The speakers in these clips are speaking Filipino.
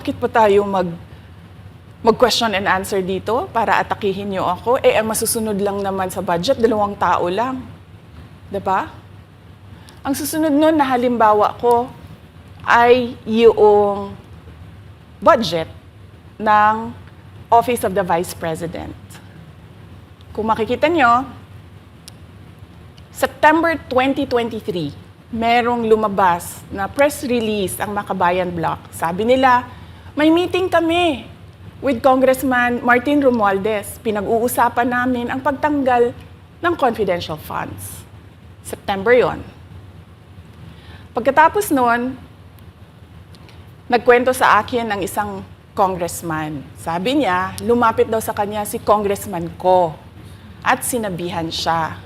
Bakit pa tayo mag-question and answer dito para atakihin niyo ako? Ang masusunod lang naman sa budget, 2 tao lang. 'Di ba? Ang susunod nun na halimbawa ko ay yung budget ng Office of the Vice President. Kung makikita nyo, September 2023, merong lumabas na press release ang Makabayan Bloc. Sabi nila, may meeting kami with Congressman Martin Romualdez. Pinag-uusapan namin ang pagtanggal ng confidential funds. September yon. Pagkatapos nun, nagkwento sa akin ng isang congressman. Sabi niya, lumapit daw sa kanya si Congressman Ko at sinabihan siya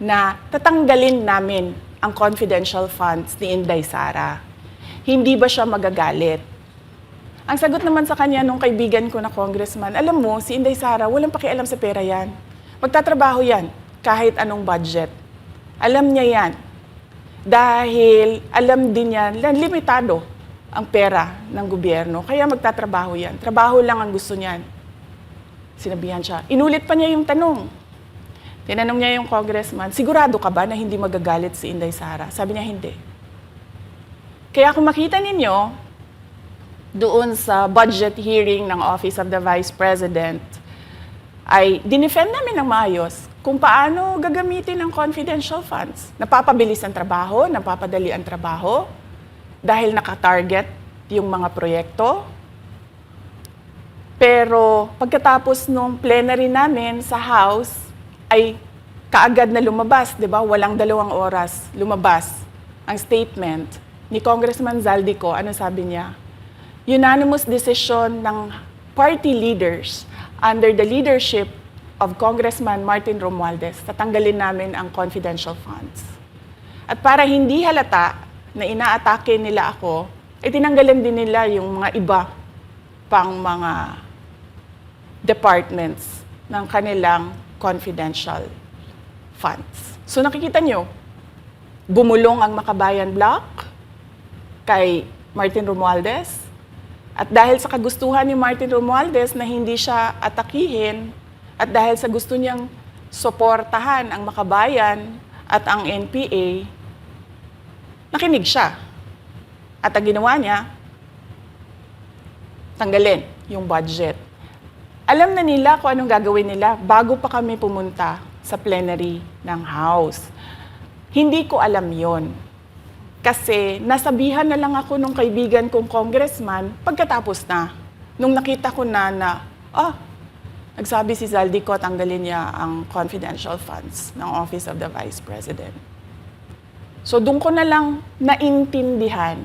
na tatanggalin namin ang confidential funds ni Inday Sara. Hindi ba siya magagalit? Ang sagot naman sa kanya nung kaibigan ko na congressman, alam mo, si Inday Sara, walang pakialam sa pera yan. Magtatrabaho yan kahit anong budget. Alam niya yan. Dahil alam din niya na limitado ang pera ng gobyerno. Kaya magtatrabaho yan. Trabaho lang ang gusto niyan. Sinabihan siya. Inulit pa niya yung tanong. Tinanong niya yung congressman, sigurado ka ba na hindi magagalit si Inday Sara? Sabi niya, hindi. Kaya kung makita ninyo, doon sa budget hearing ng Office of the Vice President, ay dinefend namin ng maayos kung paano gagamitin ang confidential funds. Napapabilis ang trabaho, napapadali ang trabaho, dahil nakatarget yung mga proyekto. Pero pagkatapos nung plenary namin sa House, ay kaagad na lumabas, di ba? Walang 2 oras lumabas ang statement ni Congressman Zaldico. Ano sabi niya? Unanimous decision ng party leaders under the leadership of Congressman Martin Romualdez, tatanggalin namin ang confidential funds. At para hindi halata na inaatake nila ako, tinanggalan din nila yung mga iba pang mga departments ng kanilang confidential funds. So nakikita nyo, bumulong ang Makabayan Bloc kay Martin Romualdez. At dahil sa kagustuhan ni Martin Romualdez na hindi siya atakihin, at dahil sa gusto niyang suportahan ang Makabayan at ang NPA, nakinig siya. At ang ginawa niya, tanggalin yung budget. Alam na nila kung anong gagawin nila bago pa kami pumunta sa plenary ng House. Hindi ko alam yon. Kasi nasabihan na lang ako nung kaibigan kong congressman pagkatapos na. Nung nakita ko na nagsabi si Zaldico, tanggalin niya ang confidential funds ng Office of the Vice President. So doon ko na lang naintindihan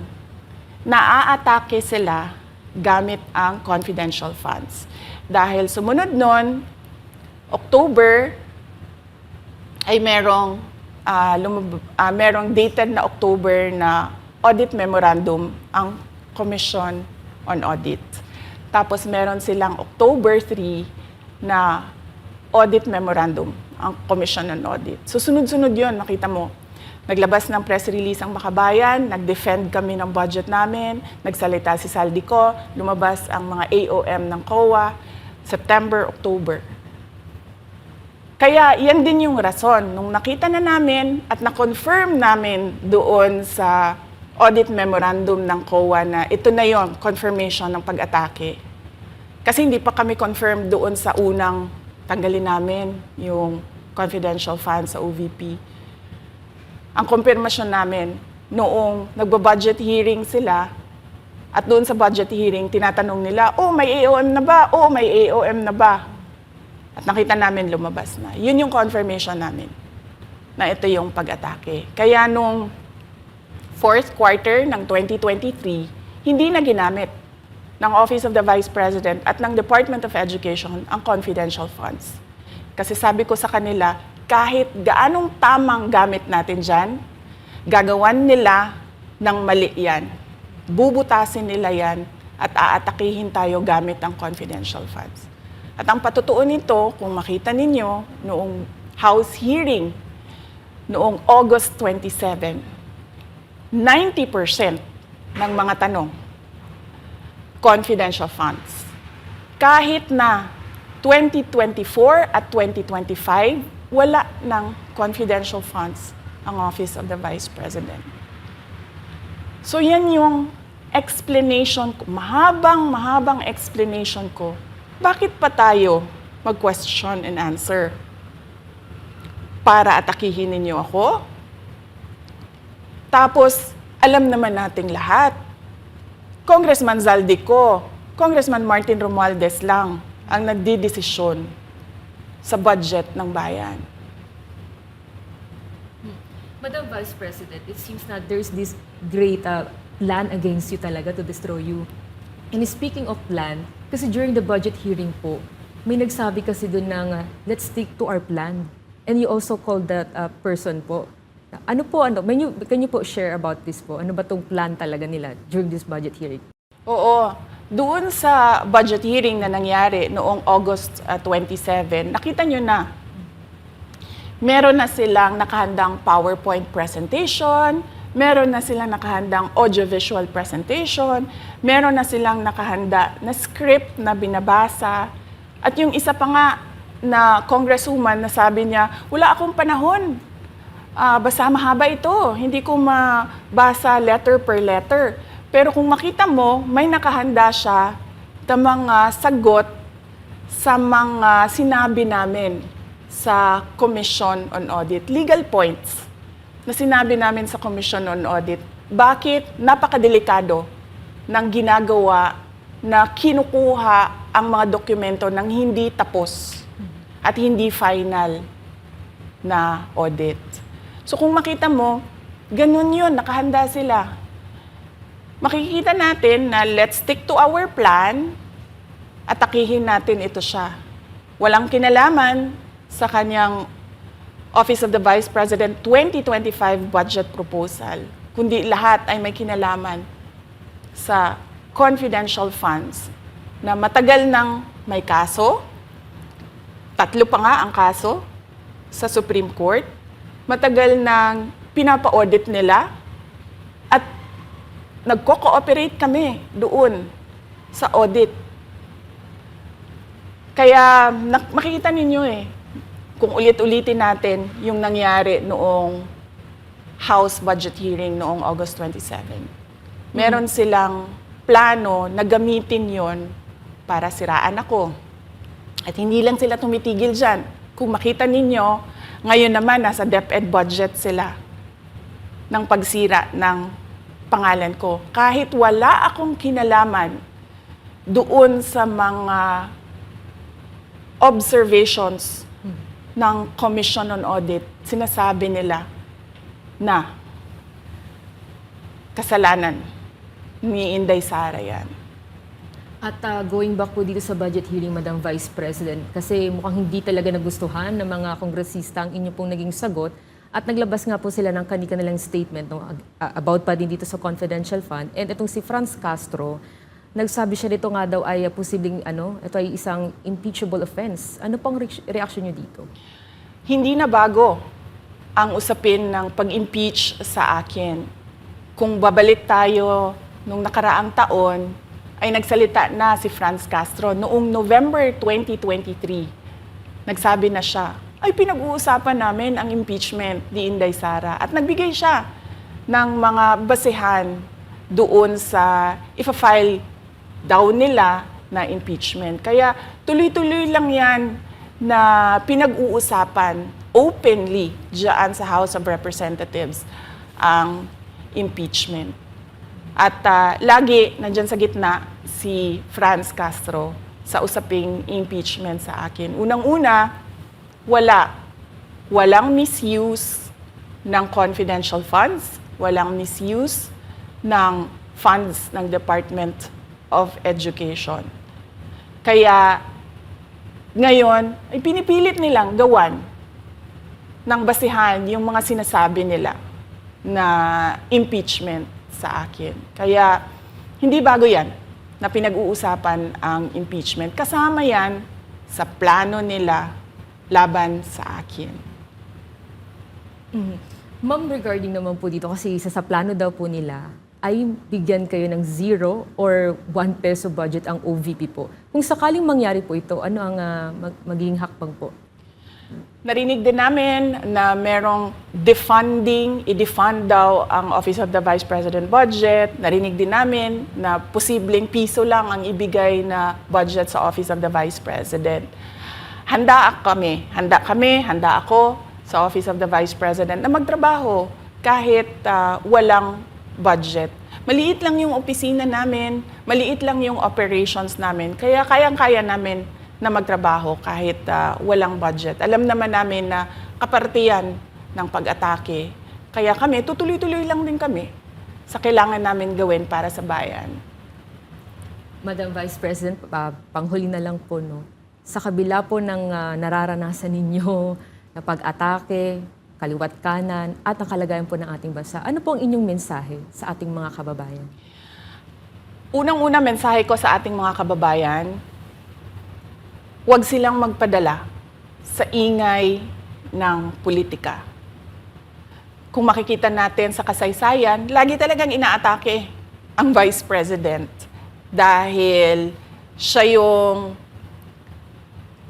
na aatake sila gamit ang confidential funds. Dahil sumunod nun, October, ay merong dated na October na audit memorandum ang Commission on Audit. Tapos meron silang October 3 na audit memorandum ang Commission on Audit. So sunod-sunod yun, makita mo. Naglabas ng press release ang Makabayan, nag-defend kami ng budget namin, nagsalita si Zaldico, lumabas ang mga AOM ng COA, September, October. Kaya yan din yung rason. Nung nakita na namin at na-confirm namin doon sa audit memorandum ng COA na ito na yon, confirmation ng pag-atake. Kasi hindi pa kami confirm doon sa unang tanggalin namin yung confidential funds sa OVP. Ang confirmation namin, noong nagba-budget hearing sila, at doon sa budget hearing, tinatanong nila, may AOM na ba? May AOM na ba? At nakita namin lumabas na. Yun yung confirmation namin na ito yung pag-atake. Kaya nung 4th quarter ng 2023, hindi na ginamit ng Office of the Vice President at ng Department of Education ang confidential funds. Kasi sabi ko sa kanila, kahit gaanong tamang gamit natin dyan, gagawan nila ng mali yan. Bubutasin nila yan at aatakihin tayo gamit ang confidential funds. At ang patutuon nito, kung makita ninyo, noong House hearing, noong August 27, 90% ng mga tanong confidential funds. Kahit na 2024 at 2025, wala ng confidential funds ang Office of the Vice President. So yan yung explanation ko, mahabang explanation ko. Bakit pa tayo mag-question and answer? Para atakihin ninyo ako? Tapos, alam naman nating lahat. Congressman Zaldico, Congressman Martin Romualdez lang ang nagdidesisyon sa budget ng bayan. Madam Vice President, it seems na there's this great plan against you talaga to destroy you. And speaking of plan, kasi during the budget hearing po, may nagsabi kasi doon ng let's stick to our plan. And you also called that person po. Ano po, can you po share about this po? Ano ba tong plan talaga nila during this budget hearing? Oo. Doon sa budget hearing na nangyari noong August 27, nakita nyo na meron na silang nakahandang PowerPoint presentation, meron na silang nakahandang audiovisual presentation, meron na silang nakahanda na script na binabasa. At yung isa pa nga na congresswoman na sabi niya, wala akong panahon. Basta mahaba ito. Hindi ko mabasa letter per letter. Pero kung makita mo, may nakahanda siya na mga sagot sa mga sinabi namin sa Commission on Audit. Legal points na sinabi namin sa Commission on Audit. Bakit napakadelikado ng ginagawa na kinukuha ang mga dokumento ng hindi tapos at hindi final na audit. So kung makita mo, ganun yun, nakahanda sila. Makikita natin na let's stick to our plan, atakihin natin ito siya. Walang kinalaman sa kanyang Office of the Vice President 2025 budget proposal, kundi lahat ay may kinalaman sa confidential funds na matagal nang may kaso, 3 pa nga ang kaso sa Supreme Court, matagal nang pinapa-audit nila at nagko-cooperate kami doon sa audit. Kaya makikita ninyo kung ulit-ulitin natin yung nangyari noong House budget hearing noong August 27. Meron silang plano na gamitin yon para siraan ako. At hindi lang sila tumitigil dyan. Kung makita ninyo, ngayon naman nasa DepEd budget sila ng pagsira ng pangalan ko. Kahit wala akong kinalaman doon sa mga observations ng Commission on Audit, sinasabi nila na kasalanan ni Inday Sara yan. At going back po dito sa budget hearing, Madam Vice President, kasi mukhang hindi talaga nagustuhan ng mga kongresista ang inyo pong naging sagot at naglabas nga po sila ng kanilang statement about pa din dito sa confidential fund. And itong si Franz Castro, nagsabi siya dito nga daw ay posibleng ito ay isang impeachable offense. Ano pang reaction niyo dito? Hindi na bago ang usapin ng pag-impeach sa akin. Kung babalik tayo nung nakaraang taon, ay nagsalita na si Franz Castro noong November 2023. Nagsabi na siya, ay pinag-uusapan namin ang impeachment ni Inday Sara. At nagbigay siya ng mga basehan doon sa ifa-file daw nila na impeachment. Kaya tuloy-tuloy lang yan na pinag-uusapan openly diyan sa House of Representatives ang impeachment. At lagi nandyan sa gitna si Franz Castro sa usaping impeachment sa akin. Unang-una, walang misuse ng confidential funds, walang misuse ng funds ng Department of Education. Kaya ngayon, ay pinipilit nilang gawan ng basihan yung mga sinasabi nila na impeachment sa akin. Kaya hindi bago yan na pinag-uusapan ang impeachment. Kasama yan sa plano nila laban sa akin. Ma'am, regarding naman po dito, kasi sa plano daw po nila, ay bigyan kayo ng 0 or 1 peso budget ang OVP po. Kung sakaling mangyari po ito, ano ang magiging hakbang po? Narinig din namin na merong defunding, i-defund daw ang Office of the Vice President budget. Narinig din namin na posibleng piso lang ang ibigay na budget sa Office of the Vice President. Handa ako sa Office of the Vice President na magtrabaho kahit walang budget. Maliit lang yung opisina namin, maliit lang yung operations namin, kaya kayang-kaya namin na magtrabaho kahit walang budget. Alam naman namin na kapartiyan ng pag-atake. Kaya kami, tutuloy-tuloy lang din kami sa kailangan namin gawin para sa bayan. Madam Vice President, panghuli na lang po, no? Sa kabila po ng nararanasan ninyo na pag-atake, kaliwat kanan, at ang kalagayan po ng ating bansa, ano po ang inyong mensahe sa ating mga kababayan? Unang-una mensahe ko sa ating mga kababayan, huwag silang magpadala sa ingay ng politika. Kung makikita natin sa kasaysayan, lagi talagang inaatake ang Vice President dahil siya yung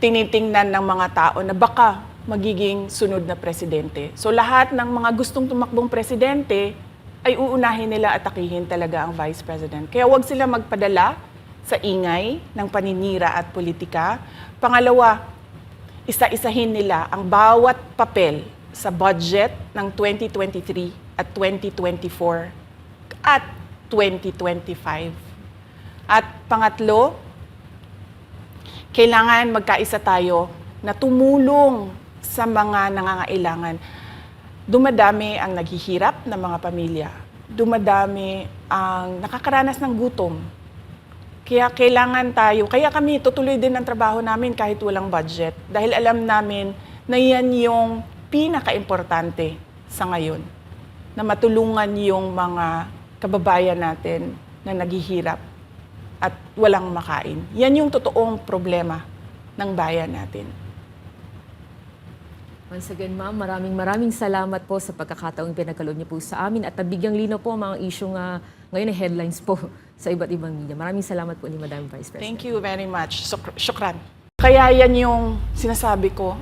tinitingnan ng mga tao na baka magiging sunod na presidente. So lahat ng mga gustong tumakbong presidente ay uunahin nila atakihin talaga ang Vice President. Kaya huwag sila magpadala sa ingay ng paninira at politika. Pangalawa, isa-isahin nila ang bawat papel sa budget ng 2023 at 2024 at 2025. At pangatlo, kailangan magkaisa tayo na tumulong sa mga nangangailangan. Dumadami ang naghihirap ng mga pamilya. Dumadami ang nakakaranas ng gutom. Kaya kailangan tayo, kaya kami tutuloy din ang trabaho namin kahit walang budget. Dahil alam namin na yan yung pinaka-importante sa ngayon. Na matulungan yung mga kababayan natin na naghihirap at walang makain. Yan yung totoong problema ng bayan natin. Once again, ma'am, maraming salamat po sa pagkakataong pinagkaloob niyo po sa amin at nabigyang linaw po ang mga issue nga ngayon ay headlines po sa iba't ibang media. Maraming salamat po ni Madam Vice President. Thank you very much. Shukran. Kaya yan yung sinasabi ko,